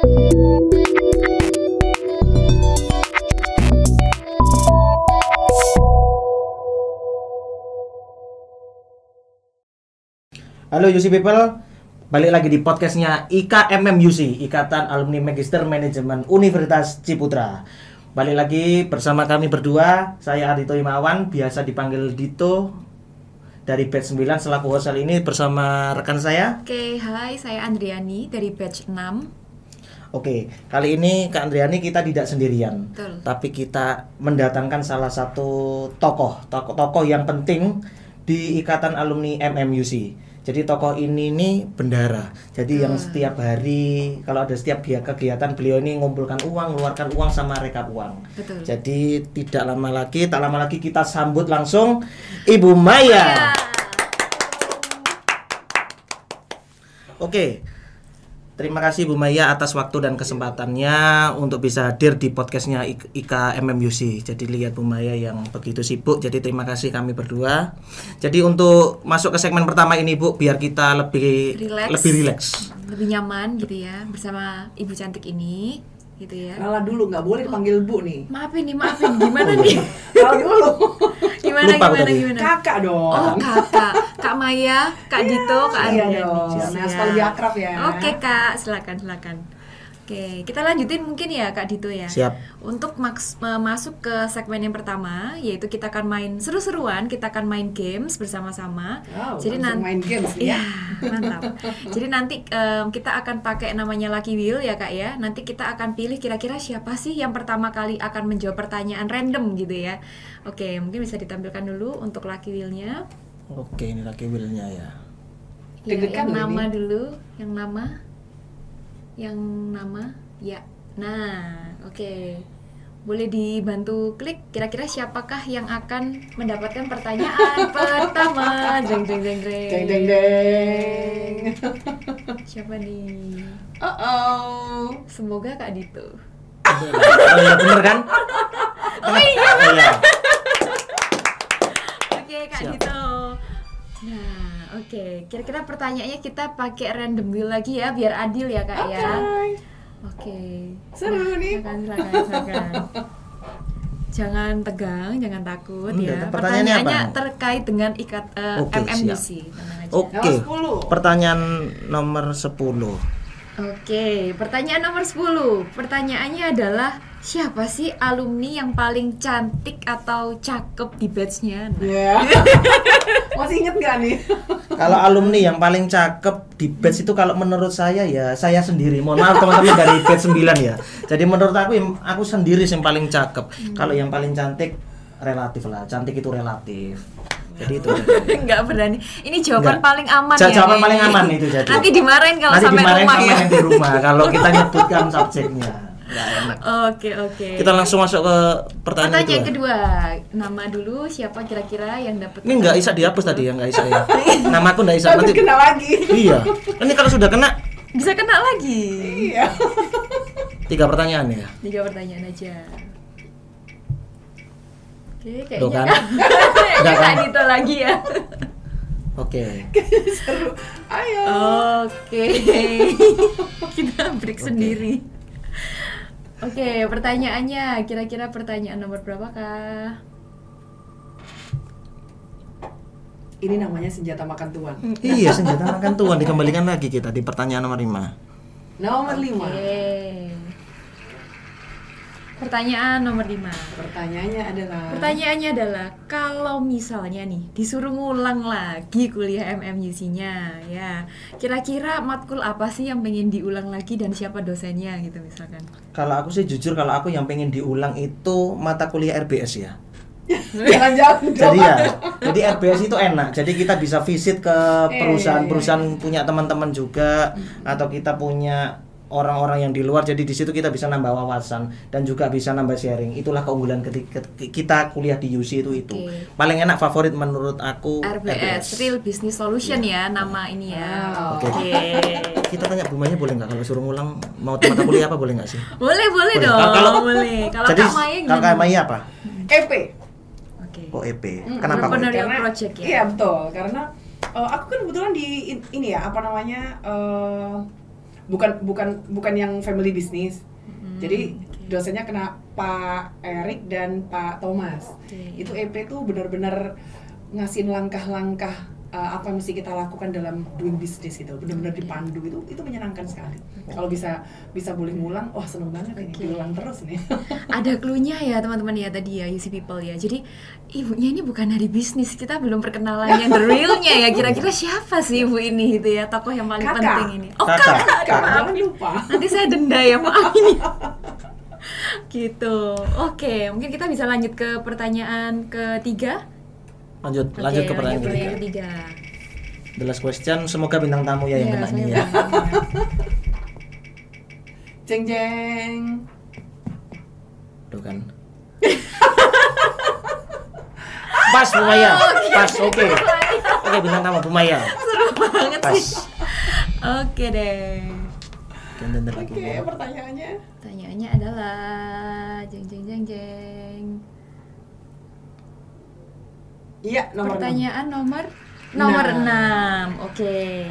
Halo UC People, balik lagi di podcastnya IKMMUC, Ikatan Alumni Magister Manajemen Universitas Ciputra. Balik lagi bersama kami berdua, saya Ardito Imawan, biasa dipanggil Dito, dari batch 9 selaku host kali ini bersama rekan saya. Oke, hai, saya Andriani dari batch 6. Oke, kali ini Kak Andriani kita tidak sendirian. Betul. Tapi kita mendatangkan salah satu tokoh yang penting di Ikatan Alumni MMUC. Jadi tokoh ini nih bendara. Jadi yang setiap hari kalau ada setiap kegiatan beliau ini ngumpulkan uang, mengeluarkan uang sama rekap uang. Betul. Jadi tak lama lagi kita sambut langsung Ibu Maya. Oke. Terima kasih Bu Maya atas waktu dan kesempatannya untuk bisa hadir di podcastnya IKMMUC. Jadi lihat Bu Maya yang begitu sibuk, jadi terima kasih kami berdua. Jadi untuk masuk ke segmen pertama ini Bu, biar kita lebih rileks, lebih nyaman gitu ya bersama Ibu cantik ini, gitu ya. Kalah dulu, nggak boleh dipanggil Bu nih. Maafin, gimana nih? Kalah dulu. Gimana? Kakak dong. Oh kakak, Kak Maya, Kak Dito, Kak Andriani. Iya dong. Nah, supaya lebih akrab ya. Oke Kak, silakan. Oke, kita lanjutin mungkin ya Kak Dito ya. Siap. Untuk masuk ke segmen yang pertama, yaitu kita akan main seru-seruan, kita akan main games bersama-sama. Wow, jadi nanti main games ya. ya. Mantap. Jadi nanti kita akan pakai namanya Lucky Wheel ya Kak ya. Nanti kita akan pilih kira-kira siapa sih yang pertama kali akan menjawab pertanyaan random gitu ya. Oke, mungkin bisa ditampilkan dulu untuk Lucky Wheel-nya. Oke, ini Lucky Wheel-nya ya. Yang nama dulu, yang nama ya. Nah, oke. Boleh dibantu klik kira-kira siapakah yang akan mendapatkan pertanyaan pertama. Jeng. Siapa nih? Semoga Kak Dito. Oh iya bener kan? Oh iya bener. Iya. Oke Kak Dito. Nah, oke. Kira-kira pertanyaannya kita pakai random wheel lagi ya, biar adil ya Kak ya. Oke. Seru nih. Silakan. Jangan tegang, jangan takut ya. Pertanyaannya apa? Terkait dengan MMUC. Oke. Pertanyaan nomor 10. Oke, pertanyaan nomor 10. Pertanyaannya adalah siapa sih alumni yang paling cantik atau cakep di batch-nya? Ya. Masih inget nggak nih? Kalau alumni yang paling cakep di batch itu kalau menurut saya ya saya sendiri. Mohon maaf teman-teman dari batch 9 ya. Jadi menurut aku sendiri yang paling cakep. Kalau yang paling cantik relatif lah. Cantik itu relatif. Jadi itu enggak berani. Ini jawaban paling aman ya. Jawaban paling aman itu jadi. Nanti dimarahin kalau sampai rumah ya. Di rumah kalau kita nyebutkan subjeknya. Enggak enak. Oke. Kita langsung masuk ke pertanyaan kedua. Nama dulu siapa kira-kira yang dapat. Ini enggak bisa dihapus tadi ya, enggak bisa ya. Namaku enggak bisa nanti. Kena lagi. Iya. Ini kalau sudah kena bisa kena lagi. Iya. 3 pertanyaan ya. 3 pertanyaan aja. Oke, Tuh kan? kayaknya Kak Dito lagi ya. Oke. Seru. Ayo. Oke. Kita break sendiri. Oke, pertanyaannya kira-kira pertanyaan nomor berapa Kak? Ini namanya senjata makan tuan. Iya, senjata makan tuan. Dikembalikan lagi kita di pertanyaan nomor 5. Nomor 5. Pertanyaan nomor 5. Pertanyaannya adalah kalau misalnya nih disuruh ngulang lagi kuliah MMUC-nya ya. Kira-kira matkul apa sih yang pengen diulang lagi dan siapa dosennya gitu misalkan? Kalau aku sih jujur kalau aku yang pengen diulang itu mata kuliah RBS ya. Jangan-jangan. Jadi RBS itu enak. Jadi kita bisa visit ke perusahaan-perusahaan punya teman-teman juga atau kita punya orang-orang yang di luar, jadi di situ kita bisa nambah wawasan dan juga bisa nambah sharing. Itulah keunggulan ketika kita kuliah di UC itu. Paling enak favorit menurut aku RBS, Real Business Solution ya nama ini ya. Oke. Kita tanya Bu Maya boleh nggak kalau suruh ngulang mau mata kuliah apa boleh nggak sih? Boleh dong. Boleh. Kalau Kak Maya gimana? Kalau Kak Maya apa? EP. Oh EP. Kenapa? Entrepreneurial Project ya. Iya betul, karena aku kan kebetulan di ini ya apa namanya bukan yang family business. Jadi dosennya kena Pak Erik dan Pak Thomas. Itu EP tuh benar-benar ngasih langkah-langkah apa yang mesti kita lakukan dalam doing business gitu, benar-benar dipandu. Itu menyenangkan sekali. Kalau bisa boleh ngulang, wah seneng banget ini, diulang terus nih. Ada cluenya ya teman-teman ya tadi ya UC People ya. Jadi ibunya ini bukan dari bisnis, kita belum perkenalan yang the realnya ya. Kira-kira siapa sih ibu ini gitu ya, tokoh yang paling penting ini. Oh kakak, jangan lupa. Nanti saya denda ya, maaf ini. Gitu. Oke, mungkin kita bisa lanjut ke pertanyaan ketiga. Lanjut ke pertanyaan ketiga. The last question, semoga bintang tamu ya yang menanya ya. Jeng jeng. Tuh kan. Pas Bu Maya. Pas, oke. Oke, bintang tamu Bu Maya. Seru banget Pas. sih. Oke deh. Oke, pertanyaannya. Pertanyaannya adalah jeng. Iya, pertanyaan nomor 6. Oke.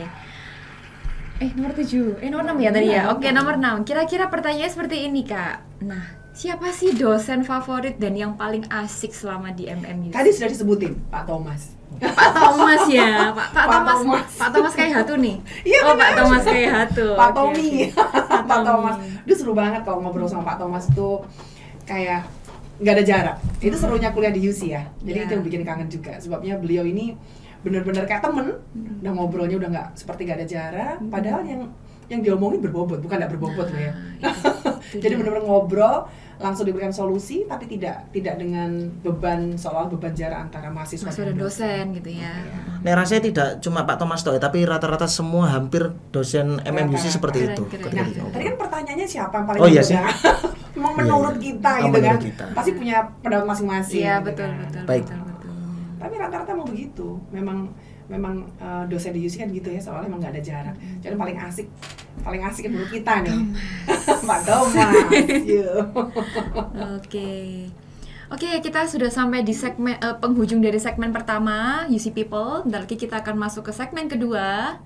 Nomor 7. Nomor 6 ya tadi ya. Oke, nomor 6. Kira-kira pertanyaannya seperti ini, Kak. Nah, siapa sih dosen favorit dan yang paling asik selama di MMUC? Tadi sudah disebutin, Pak Thomas. Pak Thomas ya, Pak Thomas kayak Hatu nih. Iya, Pak Thomas kayak Hatu. Pak Tommy. Pak Thomas. Dia seru banget kalau ngobrol sama Pak Thomas tuh kayak nggak ada jarak. Itu serunya kuliah di UC ya. Jadi itu yang bikin kangen juga. Sebabnya beliau ini benar-benar kayak temen. Udah ngobrolnya udah nggak seperti nggak ada jarak. Padahal yang diomongin berbobot, bukan nggak berbobot loh ya. Jadi benar-benar ngobrol, langsung diberikan solusi, tapi tidak dengan beban jarak antara mahasiswa dan dosen gitu ya. Nah, rasanya tidak cuma Pak Thomas toh, tapi rata-rata semua hampir dosen MMUC seperti itu. Nah, tadi kan pertanyaannya siapa yang paling iya sih. Memang menurut kita gitu kan. Pasti punya pendapat masing-masing. Iya, gitu betul. Baik. Tapi rata-rata mau begitu. Memang dosen di UC kan gitu ya, soalnya emang nggak ada jarak. Jadi paling asik menurut kita nih. Pak Thomas. Oke, kita sudah sampai di segmen penghujung dari segmen pertama UC People. Bentar lagi kita akan masuk ke segmen kedua.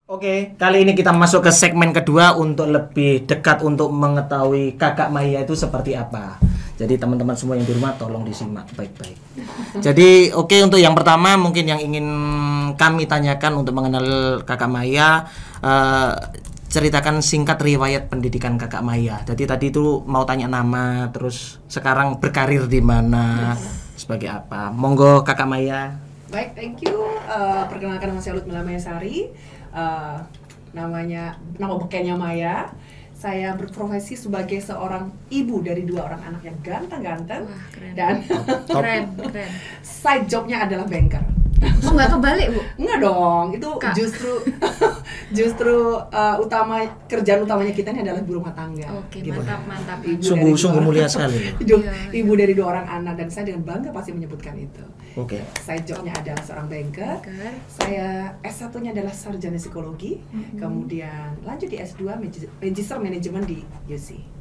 Oke, kali ini kita masuk ke segmen kedua untuk lebih dekat untuk mengetahui Kakak Maya itu seperti apa. Jadi teman-teman semua yang di rumah tolong disimak baik-baik. Jadi untuk yang pertama mungkin yang ingin kami tanyakan untuk mengenal Kakak Maya, ceritakan singkat riwayat pendidikan Kakak Maya. Jadi tadi itu mau tanya nama, terus sekarang berkarir di mana, sebagai apa. Monggo Kakak Maya. Baik, thank you. Perkenalkan nama saya Lutmila Mayasari. Nama bekennya Maya. Saya berprofesi sebagai seorang ibu dari 2 orang anak yang ganteng-ganteng. Wah, keren. Dan keren. Side jobnya adalah banker. Oh, nggak kebalik, Bu? Enggak dong, itu Kak. justru kerjaan utamanya kita ini adalah ibu rumah tangga. Oke, gitu. mantap. Sungguh mulia sekali. Ibu dari 2 orang anak, dan saya dengan bangga pasti menyebutkan itu. Oke. Side jobnya adalah seorang banker. Saya S1-nya adalah sarjana psikologi, kemudian lanjut di S2 Magister Manajemen di UC.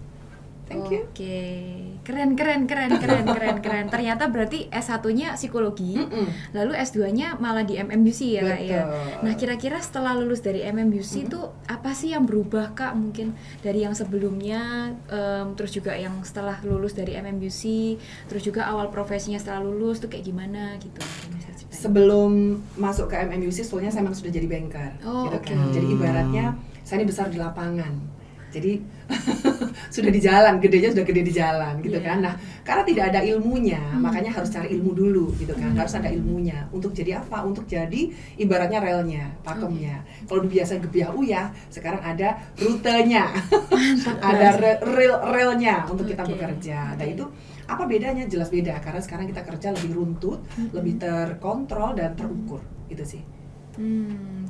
Thank you. Oke, keren. Ternyata berarti S1-nya psikologi, lalu S2-nya malah di MMUC ya, Kak ya. Nah, kira-kira setelah lulus dari MMUC itu apa sih yang berubah, Kak? Mungkin dari yang sebelumnya, terus juga yang setelah lulus dari MMUC, terus juga awal profesinya setelah lulus tuh kayak gimana gitu. Sebelum masuk ke MMUC, sebetulnya saya memang sudah jadi banker. Oke. Kan? Jadi ibaratnya saya ini besar di lapangan. Jadi sudah di jalan, gedenya sudah gede di jalan gitu kan. Nah, karena tidak ada ilmunya, makanya harus cari ilmu dulu gitu kan. Harus ada ilmunya. Untuk jadi apa? Untuk jadi ibaratnya relnya, pakemnya. Kalau biasa gebiah uyah, sekarang ada rutenya. Ada relnya untuk kita bekerja. Nah, itu apa bedanya? Jelas beda, karena sekarang kita kerja lebih runtut, lebih terkontrol dan terukur gitu sih.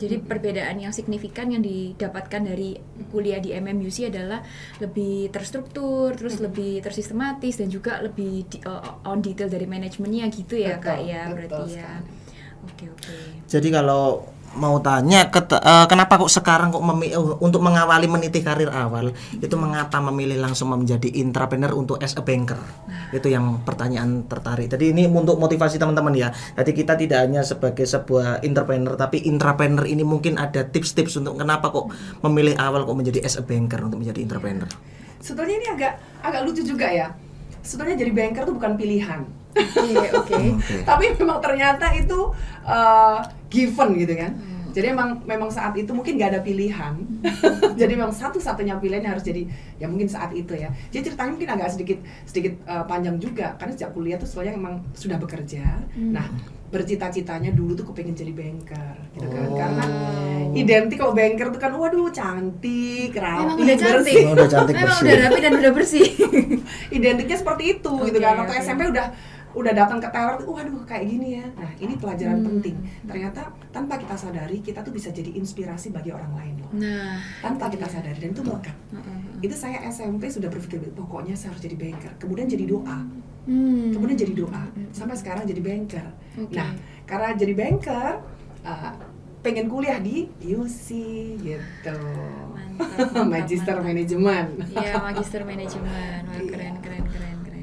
Jadi perbedaan yang signifikan yang didapatkan dari kuliah di MMUC adalah lebih terstruktur, terus lebih tersistematis, dan juga lebih on detail dari manajemennya gitu ya, Kak ya, berarti ya. Oke. Jadi kalau mau tanya kenapa kok sekarang kok untuk mengawali meniti karir awal itu mengapa memilih langsung menjadi intrapreneur untuk as a banker? Itu yang pertanyaan tertarik. Jadi ini untuk motivasi teman-teman ya. Jadi kita tidak hanya sebagai sebuah entrepreneur tapi intrapreneur ini mungkin ada tips-tips untuk kenapa kok memilih awal kok menjadi as a banker untuk menjadi intrapreneur. Sebetulnya ini agak lucu juga ya. Sebetulnya jadi banker itu bukan pilihan. Oke. Tapi memang ternyata itu given gitu kan. Jadi memang saat itu mungkin gak ada pilihan. Jadi memang satu-satunya pilihan harus jadi ya mungkin saat itu ya. Jadi ceritanya mungkin agak sedikit panjang juga karena sejak kuliah tuh soalnya memang sudah bekerja. Nah, bercita-citanya dulu tuh kepengen jadi banker gitu kan. Karena identik kalau banker tuh kan waduh cantik, rapi, bersih. Udah cantik Memang bersih. udah rapi dan udah bersih. Identiknya seperti itu gitu kan. Waktu SMP udah datang ke teller tuh, waduh kayak gini ya. Nah ini pelajaran penting. Ternyata tanpa kita sadari kita tuh bisa jadi inspirasi bagi orang lain loh. Nah, Tanpa kita sadari dan itu melekat. Itu saya SMP sudah berpikir pokoknya saya harus jadi banker. Kemudian jadi doa. Kemudian jadi doa. Sampai sekarang jadi banker. Nah karena jadi banker, pengen kuliah di UC gitu. Mantap. Magister Manajemen. Iya, magister manajemen. Wah, keren.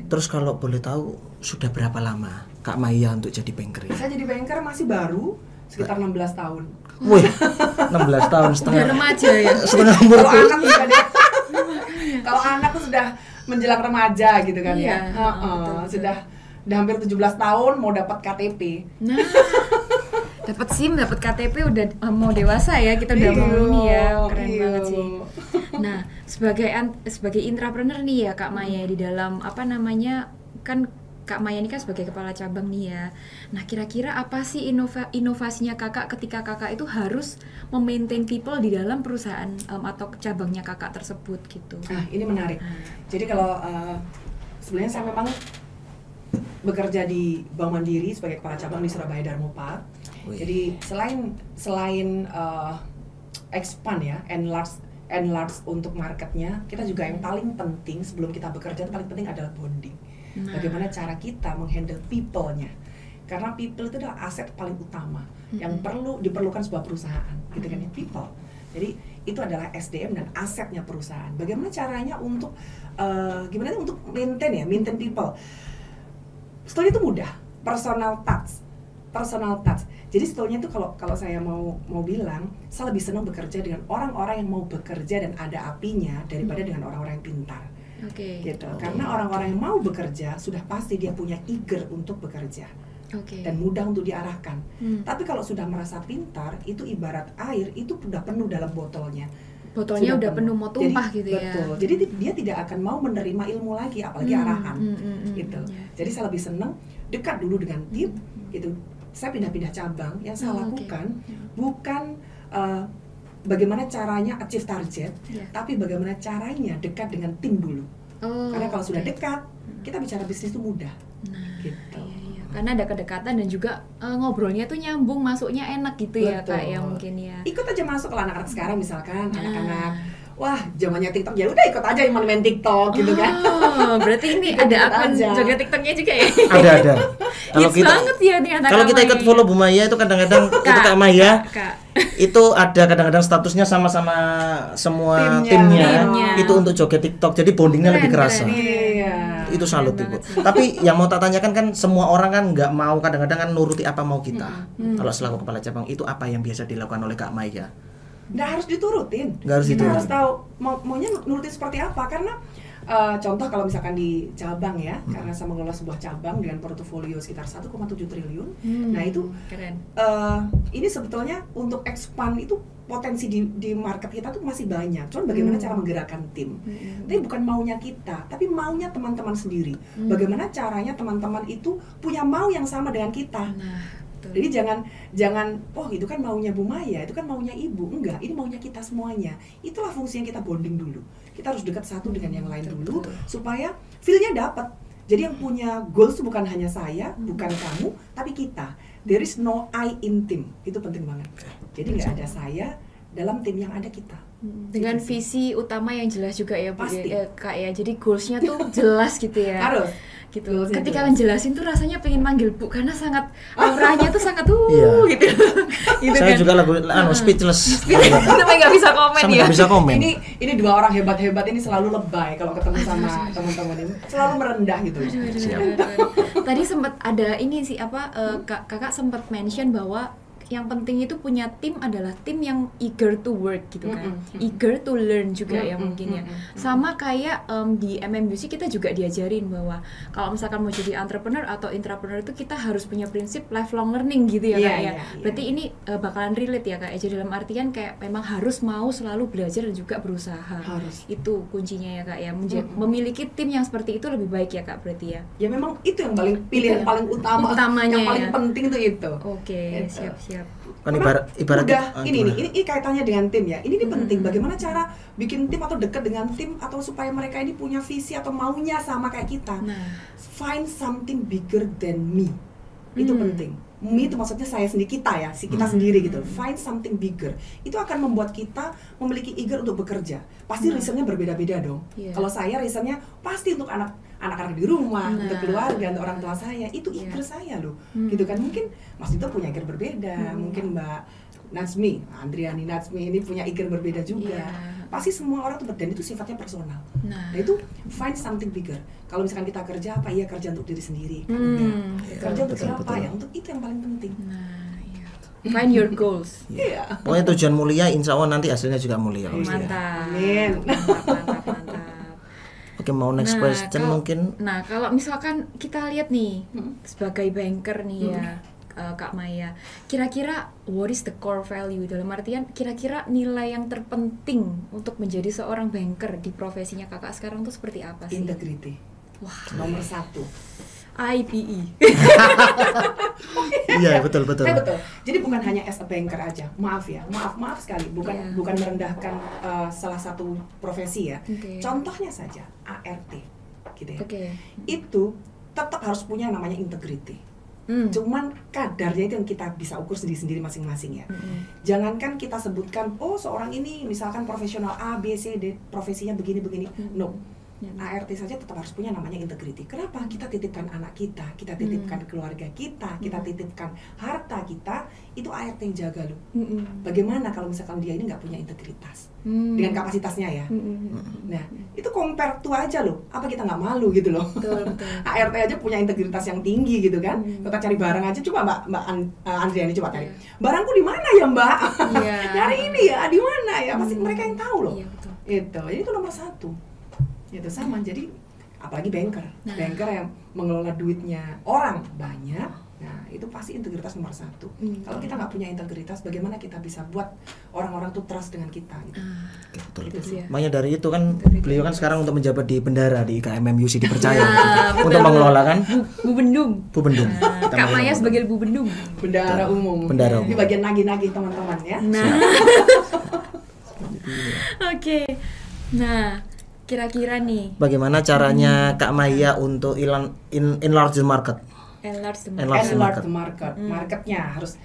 Terus kalau boleh tahu sudah berapa lama Kak Maya untuk jadi banker ya? Saya jadi banker masih baru, sekitar 16 tahun. Wih, 16 tahun setengah. Udah remaja ya. Setengah umur Kalau anak tuh kalau anak tuh sudah menjelang remaja gitu kan Iya, ya. betul. Sudah hampir 17 tahun mau dapat KTP. Nah, dapat SIM, dapat KTP udah mau dewasa ya, kita udah mau ini ya, keren banget sih. Nah, sebagai intrapreneur nih ya Kak Maya di dalam apa namanya kan Kak Maya ini kan sebagai kepala cabang nih ya. Nah, kira-kira apa sih inovasinya Kakak ketika Kakak itu harus memaintain people di dalam perusahaan atau cabangnya Kakak tersebut gitu? Nah, ini menarik. Jadi kalau sebenarnya saya memang bekerja di Bank Mandiri sebagai kepala cabang di Surabaya Darmo Park. Jadi selain expand ya, enlarge untuk marketnya, kita juga yang paling penting sebelum kita bekerja yang paling penting adalah bonding. Bagaimana cara kita menghandle people-nya. Karena people itu adalah aset paling utama yang diperlukan sebuah perusahaan, gitu kan ya, people. Jadi itu adalah SDM dan asetnya perusahaan. Bagaimana caranya untuk untuk maintain people. Sebetulnya itu mudah, personal touch. Jadi sebetulnya itu kalau saya mau bilang, saya lebih senang bekerja dengan orang-orang yang mau bekerja dan ada apinya daripada dengan orang-orang yang pintar. Gitu. Karena orang-orang yang mau bekerja sudah pasti dia punya eager untuk bekerja. Dan mudah untuk diarahkan. Tapi kalau sudah merasa pintar, itu ibarat air, itu udah penuh dalam botolnya. Botolnya udah penuh mau tumpah gitu ya. Betul. Jadi dia tidak akan mau menerima ilmu lagi, apalagi arahan. Gitu. Jadi saya lebih senang dekat dulu dengan tim, gitu. Saya pindah-pindah cabang, yang saya lakukan bukan bagaimana caranya achieve target, tapi bagaimana caranya dekat dengan tim dulu. Karena kalau sudah dekat, kita bicara bisnis itu mudah. Gitu. Iya. Karena ada kedekatan dan juga ngobrolnya tuh nyambung, masuknya enak gitu. Betul. Ya Kak ya mungkin ya. Ikut aja masuk kalau anak-anak sekarang misalkan anak-anak wah zamannya TikTok ya udah ikut aja yang main TikTok gitu kan. Berarti ini ada akun joget TikToknya juga ya? Ada. Kalau kita banget ya nih anak kalau kita ikut follow Bu Maya itu kadang-kadang itu Kak Maya itu ada kadang-kadang statusnya sama-sama semua timnya. Itu untuk joget TikTok. Jadi bondingnya lebih kerasa. Itu salut Ibu. Tapi yang mau tak tanyakan kan semua orang kan nggak mau kadang-kadang kan nuruti apa mau kita. Kalau selaku kepala cabang itu apa yang biasa dilakukan oleh Kak Maya? Nggak harus diturutin. Kita harus tahu maunya nurutin seperti apa. Karena contoh kalau misalkan di cabang ya, karena saya mengelola sebuah cabang dengan portofolio sekitar 1,7 triliun. Nah itu keren. Ini sebetulnya untuk expand itu potensi di market kita tuh masih banyak. Cuman bagaimana cara menggerakkan tim. Tapi bukan maunya kita, tapi maunya teman-teman sendiri. Bagaimana caranya teman-teman itu punya mau yang sama dengan kita. Jadi jangan oh itu kan maunya Bu Maya, itu kan maunya Ibu. Enggak, ini maunya kita semuanya. Itulah fungsinya kita bonding dulu. Kita harus dekat satu dengan yang lain dulu supaya feel-nya dapat. Jadi yang punya goals itu bukan hanya saya, bukan kamu, tapi kita. There is no I in team. Itu penting banget. Jadi nggak ada saya dalam tim yang ada kita. Dengan visi utama yang jelas juga ya Bu ya, Kak ya. Jadi goals-nya tuh jelas gitu ya. Harus. gitu. Goalsnya Ketika jelas. ngejelasin tuh rasanya pengen manggil Bu karena sangat auranya tuh sangat Iya. gitu. Gitu Saya kan. juga speechless. Sampai nggak bisa komen Sampai ya. nggak bisa komen. Ini dua orang hebat-hebat ini selalu lebay kalau ketemu sama teman-teman ini, selalu merendah gitu. Aduh. Tadi sempat ada ini sih kakak sempat mention bahwa yang penting itu punya tim adalah tim yang eager to work gitu kan, eager to learn juga ya mungkin ya. Sama kayak di MMUC kita juga diajarin bahwa kalau misalkan mau jadi entrepreneur atau intrapreneur itu kita harus punya prinsip lifelong learning gitu ya Iya, kak ya. iya, Berarti ini bakalan relate ya kak. Jadi dalam artian kayak memang harus mau selalu belajar dan juga berusaha. Harus. Itu kuncinya ya kak ya. Memiliki tim yang seperti itu lebih baik ya kak berarti ya. Ya memang itu yang paling pilihan yang paling utamanya, yang paling ya. penting tuh itu. Oke, Gitu. siap. Kan ibarat udah ini gimana? nih, ini kaitannya dengan tim ya. Ini penting. Bagaimana cara bikin tim atau dekat dengan tim atau supaya mereka ini punya visi atau maunya sama kayak kita. Nah. Find something bigger than me. Itu penting. Me itu maksudnya saya sendiri, kita ya, kita sendiri gitu. Find something bigger. Itu akan membuat kita memiliki eager untuk bekerja. Pasti reasonnya berbeda-beda dong. Iya. Kalau saya reasonnya pasti untuk anak-anak di rumah, untuk keluarga, untuk orang tua saya. Itu eager saya loh. Gitu kan. Mungkin Mas Dito punya eager berbeda, mungkin Mbak Natsmi, Andriani Natsmi ini punya eager berbeda juga. Pasti semua orang tuh dan itu sifatnya personal. Nah itu find something bigger. Kalau misalkan kita kerja apa? Iya kerja untuk diri sendiri. Kerja untuk siapa ya? Untuk itu yang paling penting. Nah, iya. Find your goals. Iya. Pokoknya tujuan mulia, insya Allah nanti hasilnya juga mulia. Mantap. Amin. Mantap. Oke, mau next question mungkin. Nah, kalau misalkan kita lihat nih sebagai banker nih ya, Kak Maya, kira-kira what is the core value, dalam artian kira-kira nilai yang terpenting untuk menjadi seorang banker di profesinya kakak sekarang tuh seperti apa sih? Integrity. Wah, Nomor 1. IPE. Iya, betul. Betul. Jadi bukan hanya as a banker aja. Maaf ya, maaf sekali. Bukan merendahkan salah satu profesi ya. Okay. Contohnya saja ART, gitu ya. Oke. Itu tetap harus punya namanya integrity. Cuman kadarnya itu yang kita bisa ukur sendiri-sendiri masing-masing ya. Jangankan kita sebutkan, oh seorang ini misalkan profesional A, B, C, D, profesinya begini-begini. No. ART saja tetap harus punya namanya integrity. Kenapa? Kita titipkan anak kita titipkan keluarga kita titipkan harta kita, itu ART yang jaga loh. Bagaimana kalau misalkan dia ini nggak punya integritas dengan kapasitasnya ya? Nah, itu compare to aja loh. Apa kita nggak malu gitu loh? Betul. ART aja punya integritas yang tinggi gitu kan? Kita cari barang aja, coba Mbak Andriani coba cari. Barangku di mana ya Mbak? Nyari ini ya, di mana ya? Pasti mereka yang tahu loh. Iya, betul. Itu, jadi itu nomor 1. Itu sama, jadi apalagi banker yang mengelola duitnya orang banyak, nah itu pasti integritas nomor 1. Kalau kita nggak punya integritas, bagaimana kita bisa buat orang-orang tuh trust dengan kita gitu. Betul. Gitu sih. Makanya dari itu kan beliau kan sekarang untuk menjabat di bendara di IKMMUC dipercaya Betul. untuk mengelola kan Bu Bendung. Bu Bendung. Kak Maya sebagai Bu Bendung. Bendara umum. Ini bagian nagih-nagih teman-teman ya. Nah. Oke. Nah, kira-kira nih bagaimana caranya Kak Maya untuk enlarge the market? enlarge the market. Marketnya harus,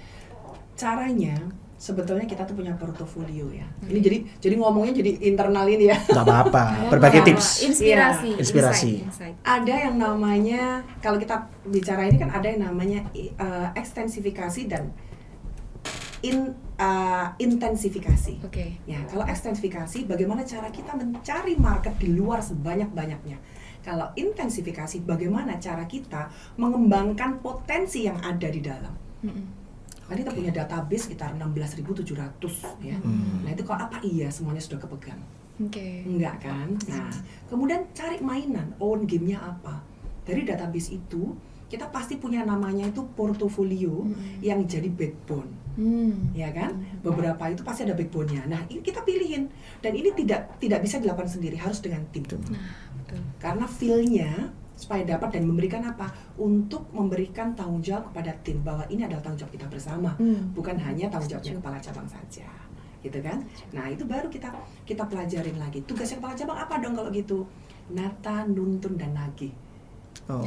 caranya sebetulnya kita tuh punya portofolio ya. Ini jadi ngomongnya jadi internal ini ya. Nggak apa-apa, berbagi tips. Inspirasi. Insight. Ada yang namanya, kalau kita bicara ini kan ada yang namanya ekstensifikasi dan intensifikasi. Oke. Ya, kalau ekstensifikasi, bagaimana cara kita mencari market di luar sebanyak-banyaknya. Kalau intensifikasi, bagaimana cara kita mengembangkan potensi yang ada di dalam. Tadi kita punya database sekitar 16.700 ya. Nah itu kalau apa iya semuanya sudah kepegang? Enggak kan? Nah kemudian cari mainan, own game-nya apa? Dari database itu kita pasti punya namanya itu portofolio yang jadi backbone, ya kan? Beberapa itu pasti ada backbone-nya. Nah ini kita pilihin, dan ini tidak bisa dilakukan sendiri, harus dengan tim. Karena feel-nya supaya dapat dan memberikan apa? Untuk memberikan tanggung jawab kepada tim bahwa ini adalah tanggung jawab kita bersama, bukan hanya tanggung jawabnya kepala cabang saja, gitu kan? Nah itu baru kita pelajarin lagi. Tugasnya kepala cabang apa dong kalau gitu? Nata, nuntun, dan nagih. Oh.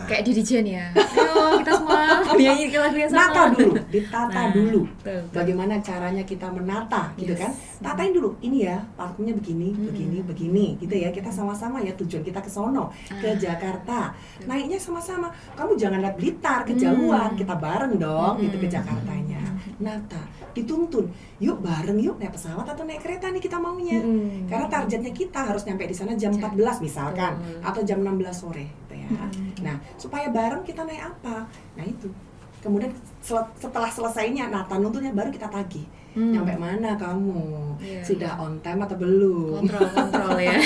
Kayak di DJ ya. Ayo kita semua nyanyi lagu yang sama. Nata dulu, ditata Nah, dulu. betul. Bagaimana caranya kita menata, gitu Yes. kan? Tatain dulu. Ini ya, parfumnya begini, begini, gitu ya. Kita sama-sama ya, tujuan kita ke sono, ke Jakarta. Naiknya sama-sama. Kamu jangan lihat Blitar kejauhan, kita bareng dong, gitu ke Jakartanya. Nata, dituntun. Yuk bareng yuk naik pesawat atau naik kereta nih kita maunya. Karena targetnya kita harus nyampe di sana jam 14 misalkan, atau jam 16 sore, gitu ya. Nah, supaya bareng kita naik apa? Nah itu. Kemudian setelah selesainya Nata nuntunnya baru kita tagih. Nyampe mana kamu? Iya, Sudah on time atau belum? Kontrol ya.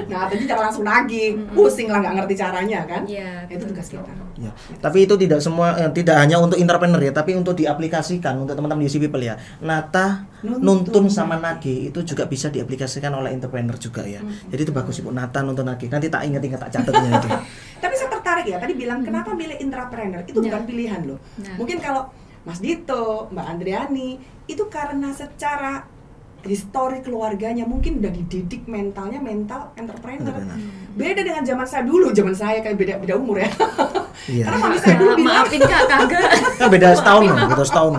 Nah, tadi jangan langsung nagih. Pusing lah nggak ngerti caranya kan? Iya, Itu betul. tugas kita. Ya. Tapi itu tidak semua, tidak hanya untuk entrepreneur ya, tapi untuk diaplikasikan untuk teman-teman UC People ya. Nata, nuntun sama nagih itu juga bisa diaplikasikan oleh entrepreneur juga ya. Jadi itu bagus Ibu, Nata, nuntun nagih. Nanti tak ingat tak catatnya itu. Tapi saya tertarik ya, tadi bilang kenapa milih intrapreneur? Itu bukan pilihan loh. Nah. Mungkin kalau Mas Dito, Mbak Andriani, itu karena secara histori keluarganya mungkin udah dididik mental entrepreneur. Beda dengan zaman saya dulu, zaman saya kayak beda umur ya. Iya. Karena mami saya dulu bilang, Maafin Kak, kagak. Kan beda setahun, beda setahun.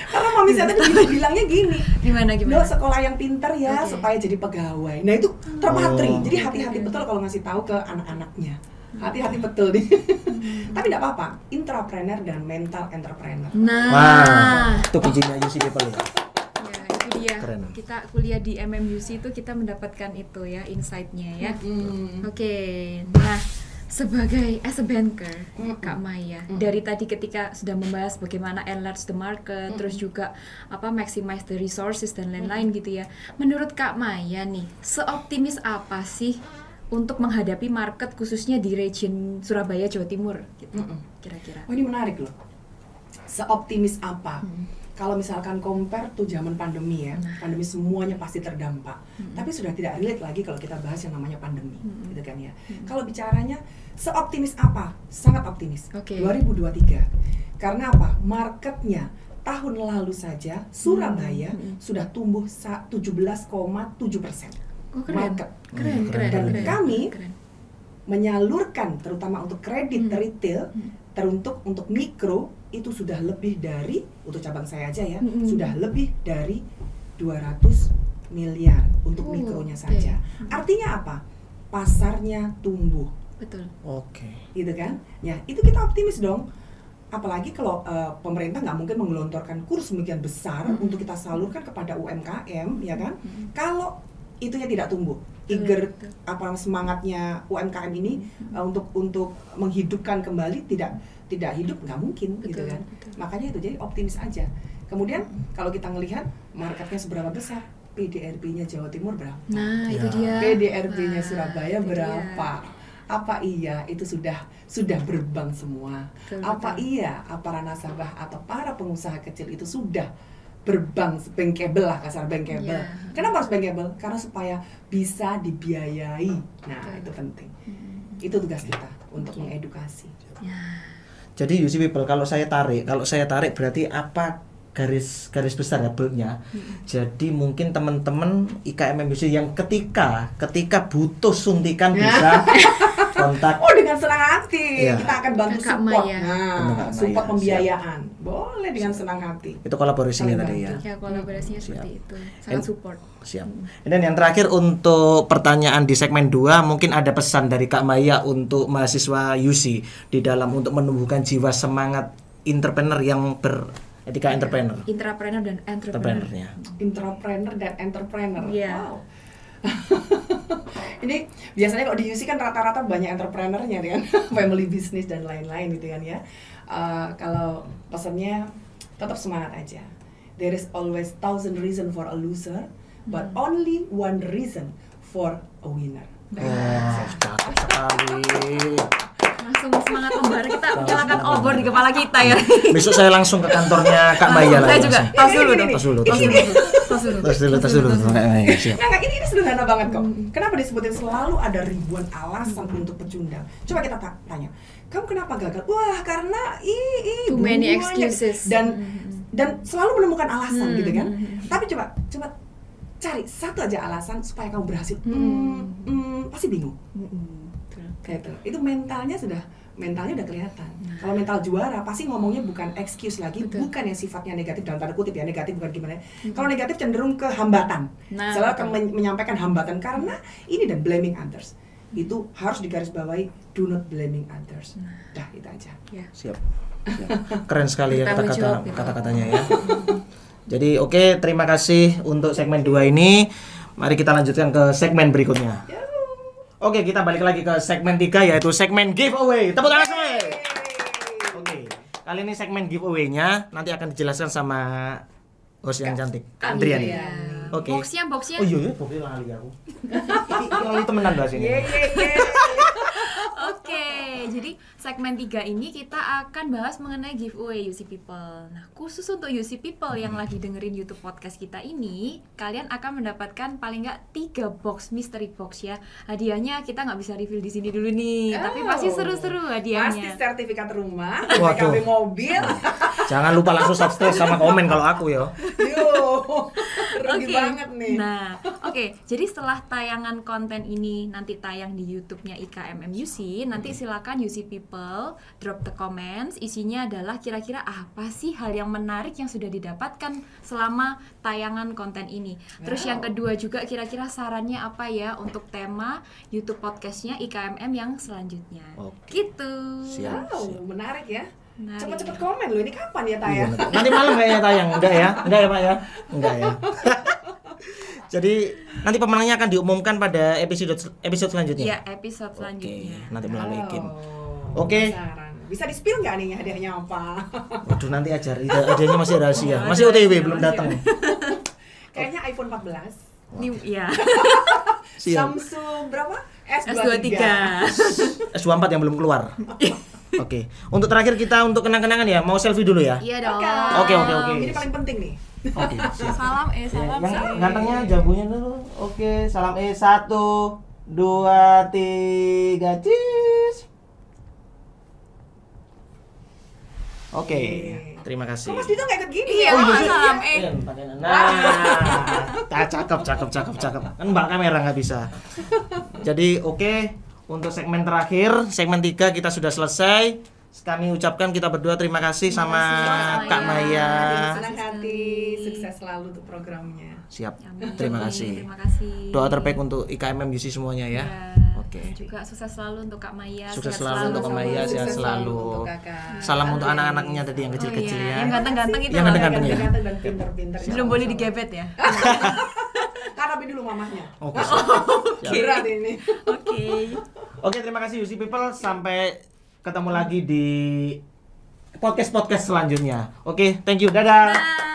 karena mami saya tadi bilangnya gini, Gimana? lo sekolah yang pinter ya supaya jadi pegawai. Nah itu terpatri, Oh. jadi hati-hati betul kalau ngasih tahu ke anak-anaknya. Hati-hati betul nih. Tapi tidak apa-apa, intrapreneur dan mental entrepreneur. Nah. Wah, itu kuncinya UC People ya. Ya, itu dia. Keren. Kita kuliah di MMUC itu kita mendapatkan itu ya, insight-nya ya. Oke. Nah, sebagai as a banker, Kak Maya, dari tadi ketika sudah membahas bagaimana enlarge the market, terus juga maximize the resources dan lain-lain gitu ya. Menurut Kak Maya nih, seoptimis apa sih untuk menghadapi market khususnya di region Surabaya, Jawa Timur gitu, kira-kira? Oh ini menarik loh. Seoptimis apa? Kalau misalkan compare tuh zaman pandemi ya, pandemi semuanya pasti terdampak. Tapi sudah tidak relate lagi kalau kita bahas yang namanya pandemi, gitu kan ya. Kalau bicaranya seoptimis apa? Sangat optimis. Oke. 2023. Karena apa? Marketnya tahun lalu saja Surabaya sudah tumbuh 17,7%. Oh, keren. Market. Keren. Dan kami keren. menyalurkan terutama untuk kredit retail teruntuk untuk mikro itu sudah lebih dari, untuk cabang saya aja ya, sudah lebih dari 200 miliar untuk mikronya saja. Artinya apa? Pasarnya tumbuh. Betul. Oke. Gitu kan? Ya, itu kita optimis dong. Apalagi kalau pemerintah nggak mungkin menggelontorkan kurs demikian besar untuk kita salurkan kepada UMKM, ya kan? Kalau itunya tidak tumbuh, semangatnya UMKM ini untuk menghidupkan kembali tidak hidup, nggak mungkin. Betul, gitu kan? betul. Makanya itu jadi optimis aja. Kemudian kalau kita ngelihat marketnya seberapa besar, PDRB-nya Jawa Timur berapa? Nah, Ya. itu dia. PDRB-nya Nah, Surabaya itu berapa? Apa iya itu sudah berbank semua? Betul, Apa betul. iya para nasabah atau para pengusaha kecil itu sudah berbank, bankable lah, kasar bankable. Iya. Kenapa harus bankable? Karena supaya bisa dibiayai. Nah, Betul. itu penting. Itu tugas kita untuk mengedukasi. Jadi UC People, kalau saya tarik berarti apa garis besar ya bulknya. Jadi mungkin teman-teman IKMM UC yang ketika butuh suntikan bisa kontak. Oh, dengan senang hati Iya. kita akan bantu Kakak support. Maya. Benar, Kak Support Maya. pembiayaan. Boleh dengan senang hati. Itu kolaborasinya Saling tadi ya. bantu. Ya, kolaborasinya seperti itu. Sangat support. Siap. Dan yang terakhir untuk pertanyaan di segmen 2, mungkin ada pesan dari Kak Maya untuk mahasiswa UC di dalam untuk menumbuhkan jiwa semangat entrepreneur yang beretika entrepreneur. Intrapreneur dan entrepreneur. Entrepreneurnya. Intrapreneur dan entrepreneur. Iya. Wow. Ini biasanya kalau di UC kan rata-rata banyak entrepreneurnya kan, family business dan lain-lain gitu kan ya. Kalau pesannya tetap semangat aja. There is always 1,000 reason for a loser, but only one reason for a winner. Wah, cakep sekali. Langsung semangat membara, kita nyalakan obor di kepala kita ya. Besok saya langsung ke kantornya Kak Maya lah. Saya juga. Tas dulu dong. Tas dulu. Tas dulu. Siap. Nah, ini sederhana banget kok. Kenapa disebutin selalu ada ribuan alasan untuk pecundang? Coba kita tanya, kamu kenapa gagal? Wah, karena Too many banyak. excuses. Dan selalu menemukan alasan gitu kan. Tapi coba cari satu aja alasan supaya kamu berhasil. Pasti bingung. Gitu. Itu mentalnya udah kelihatan. Kalau mental juara pasti ngomongnya bukan excuse lagi, bukan yang sifatnya negatif dalam tanda kutip ya, negatif bukan gimana. Kalau negatif cenderung ke hambatan. Selalu akan menyampaikan hambatan karena ini dan blaming others. Itu harus digarisbawahi, do not blaming others. Dah, itu aja. Ya. Siap. Keren sekali ya Bertanggung jawab, gitu. kata-katanya ya. Jadi oke, terima kasih untuk segmen 2 ini. Mari kita lanjutkan ke segmen berikutnya. Oke, kita balik lagi ke segmen 3 yaitu segmen giveaway. Tepuk tangan semua. Oke, kali ini segmen giveaway-nya nanti akan dijelaskan sama host yang cantik, Andriani. Oke. Boxnya. Oh iya, boxnya lali aku. Ini temenan bahas ini. Oke, jadi segmen 3 ini kita akan bahas mengenai giveaway UC People. Nah, khusus untuk UC People yang lagi dengerin YouTube podcast kita ini, kalian akan mendapatkan paling nggak 3 box mystery box ya. Hadiahnya kita nggak bisa reveal di sini dulu nih, tapi pasti seru-seru hadiahnya. Pasti sertifikat rumah, Waduh. PKB mobil. Jangan lupa langsung subscribe sama komen kalau aku ya. Yo, rugi banget nih. Nah, oke. Jadi setelah tayangan konten ini nanti tayang di YouTube-nya IKMMUC, nanti silakan UC People drop the comments. Isinya adalah kira-kira apa sih hal yang menarik yang sudah didapatkan selama tayangan konten ini. Terus yang kedua juga kira-kira sarannya apa ya untuk tema YouTube podcast-nya IKMM yang selanjutnya. Oke. Gitu. Siap. Wow, menarik ya. Menarik. Cepet-cepet komen loh, ini kapan ya tayang? Nanti malam kayaknya tayang, enggak ya? Enggak ya, Pak ya? Enggak ya. Jadi nanti pemenangnya akan diumumkan pada episode selanjutnya. Iya, episode selanjutnya. Oke, nanti melalui Kim. Oke. Bisa di-spill nggak nih hadiahnya apa? Waduh, nanti ajar. Hadiahnya masih rahasia. Masih OTW belum datang. Kayaknya iPhone 14. New ya. Siap. Samsung berapa? S23. S24 yang belum keluar. Oke. Untuk terakhir kita untuk kenang-kenangan ya, mau selfie dulu ya. Iya dong. Oke. Ini paling penting nih. Oke, siap. Salam salam. Yang gantengnya jagonya dulu. Oke, salam 1 2 3 cheese. Oke, terima kasih. Kok Mas Dito nggak ikut gini Iya, ya? salam Nah, cakep. Kan mbak kamera nggak bisa. Jadi oke, untuk segmen terakhir, segmen 3 kita sudah selesai. Kami ucapkan kita berdua terima kasih sama Kak Maya. Senang hati, sukses selalu untuk programnya. Siap, Amin. terima kasih. Terima kasih. Doa terbaik untuk IKMM UC semuanya ya. Oke. Dan juga sukses selalu untuk Kak Maya. Sukses sehat selalu untuk Kak Maya, sehat Sukses selalu. untuk kakak. Salam untuk anak-anaknya tadi yang kecil-kecil ya. Yang ganteng-ganteng itu. Yang loh. ganteng-ganteng ya. Ganteng dan pinter-pinter. Belum boleh digebet ya. Harapi dulu mamahnya. Oke. Berat ini. Oke. Terima kasih UC People, sampai ketemu lagi di podcast selanjutnya. Oke, thank you. Dadah. Bye.